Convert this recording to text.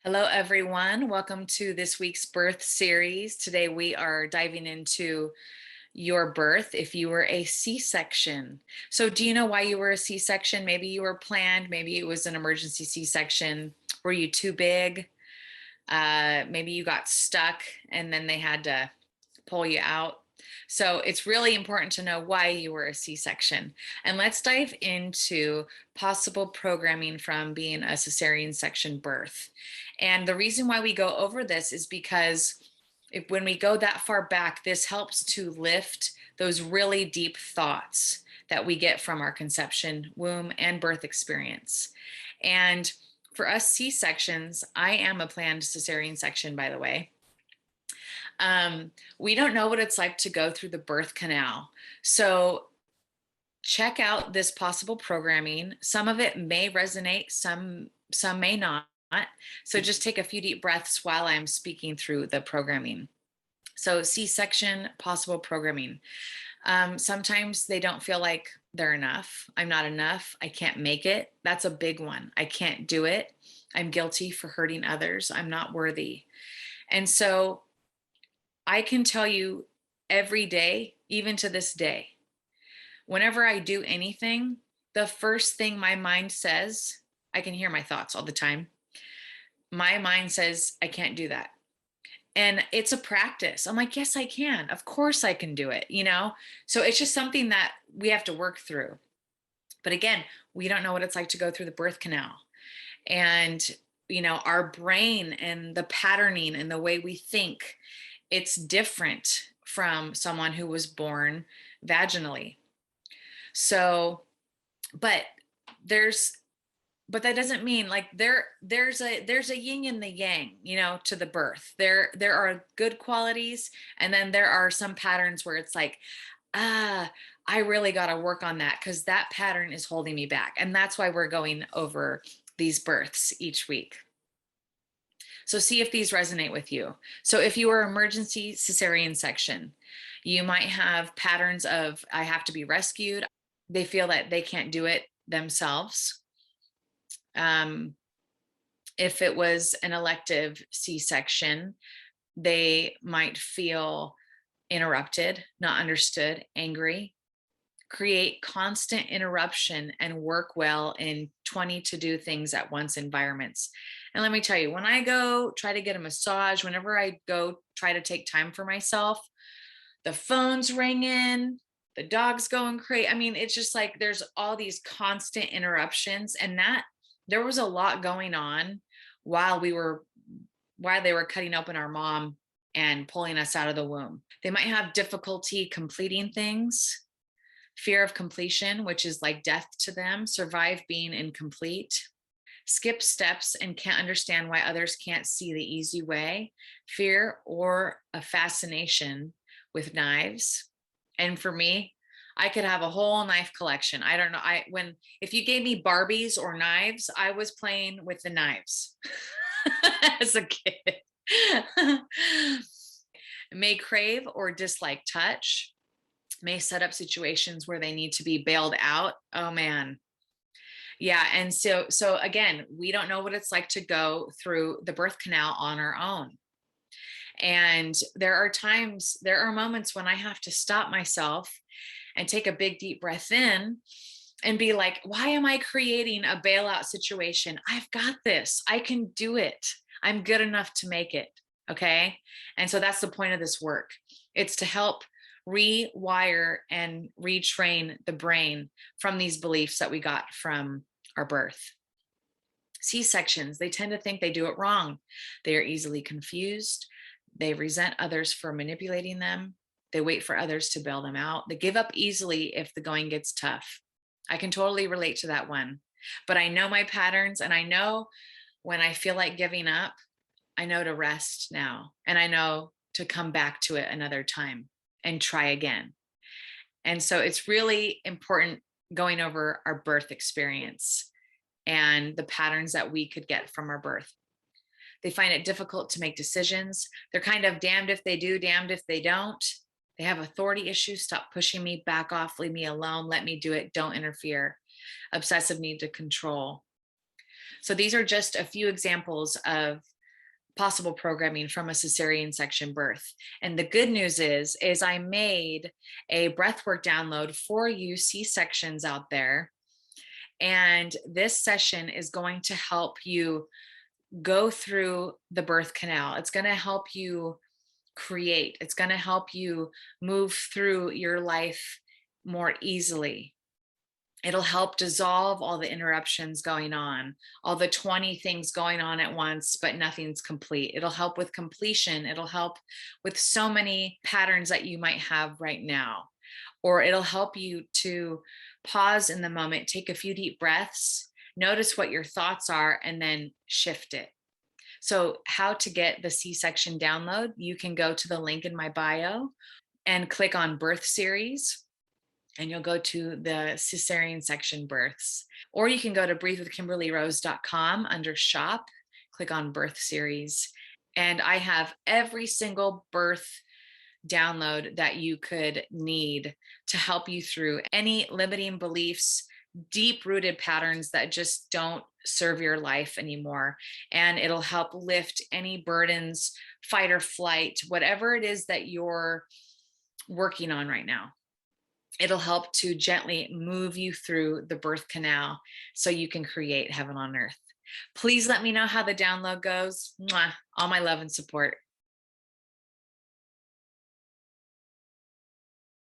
Hello, everyone. Welcome to this week's birth series. Today, we are diving into your birth if you were a C-section. So, do you know why you were a C-section? Maybe you were planned, maybe it was an emergency C-section. Were you too big? Maybe you got stuck and then they had to pull you out. So it's really important to know why you were a C-section. And let's dive into possible programming from being a cesarean section birth. And the reason why we go over this is because when we go that far back, this helps to lift those really deep thoughts that we get from our conception, womb, and birth experience. And for us C-sections, I am a planned cesarean section, by the way. We don't know what it's like to go through the birth canal. So check out this possible programming. Some of it may resonate, some may not. So just take a few deep breaths while I'm speaking through the programming. So C-section possible programming. Sometimes they don't feel like they're enough. I'm not enough. I can't make it. That's a big one. I can't do it. I'm guilty for hurting others. I'm not worthy. And so I can tell you every day, even to this day, whenever I do anything, the first thing my mind says, I can hear my thoughts all the time. My mind says, I can't do that. And it's a practice. I'm like, yes, I can. Of course I can do it. So it's just something that we have to work through. But again, we don't know what it's like to go through the birth canal. And, our brain and the patterning and the way we think, it's different from someone who was born vaginally. So, but there's but that doesn't mean like there's a yin and the yang, to the birth. There are good qualities, and then there are some patterns where it's like, I really got to work on that because that pattern is holding me back. And that's why we're going over these births each week. So see if these resonate with you. So if you are emergency cesarean section, you might have patterns of I have to be rescued. They feel that they can't do it themselves. If it was an elective C-section, they might feel interrupted, not understood, angry, create constant interruption, and work well in 20 to do things at once environments. And let me tell you, when I go try to get a massage, whenever I go try to take time for myself, the phone's ringing, the dog's going crazy. I mean, it's just like there's all these constant interruptions, and that there was a lot going on while they were cutting open our mom and pulling us out of the womb. They might have difficulty completing things, fear of completion, which is like death to them, survive being incomplete, skip steps and can't understand why others can't see the easy way, fear or a fascination with knives. And for me, I could have a whole knife collection. I don't know. If you gave me Barbies or knives, I was playing with the knives as a kid. May crave or dislike touch, may set up situations where they need to be bailed out. Oh man. Yeah. And so again, we don't know what it's like to go through the birth canal on our own. And there are moments when I have to stop myself and take a big deep breath in and be like, why am I creating a bailout situation? I've got this. I can do it. I'm good enough to make it. Okay. And so that's the point of this work. It's to help rewire and retrain the brain from these beliefs that we got from our birth. C-sections, they tend to think they do it wrong. They are easily confused. They resent others for manipulating them. They wait for others to bail them out. They give up easily if the going gets tough. I can totally relate to that one. But I know my patterns, and I know when I feel like giving up, I know to rest now, and I know to come back to it another time and try again. And so it's really important going over our birth experience and the patterns that we could get from our birth. They find it difficult to make decisions. They're kind of damned if they do, damned if they don't. They have authority issues. Stop pushing me, back off, leave me alone, let me do it, don't interfere. Obsessive need to control. So these are just a few examples of possible programming from a cesarean section birth. And the good news is I made a breathwork download for you C-sections out there. And this session is going to help you go through the birth canal. It's going to help you create. It's going to help you move through your life more easily. It'll help dissolve all the interruptions going on, all the 20 things going on at once, but nothing's complete. It'll help with completion. It'll help with so many patterns that you might have right now. Or it'll help you to pause in the moment, take a few deep breaths, notice what your thoughts are, and then shift it. So, how to get the C section download, you can go to the link in my bio and click on birth series, and you'll go to the cesarean section births. Or you can go to breathewithkimberlyrose.com under shop, click on birth series. And I have every single birth download that you could need to help you through any limiting beliefs, deep rooted patterns that just don't serve your life anymore. And it'll help lift any burdens, fight or flight, whatever it is that you're working on right now. It'll help to gently move you through the birth canal so you can create heaven on earth. Please let me know how the download goes. Mwah. All my love and support.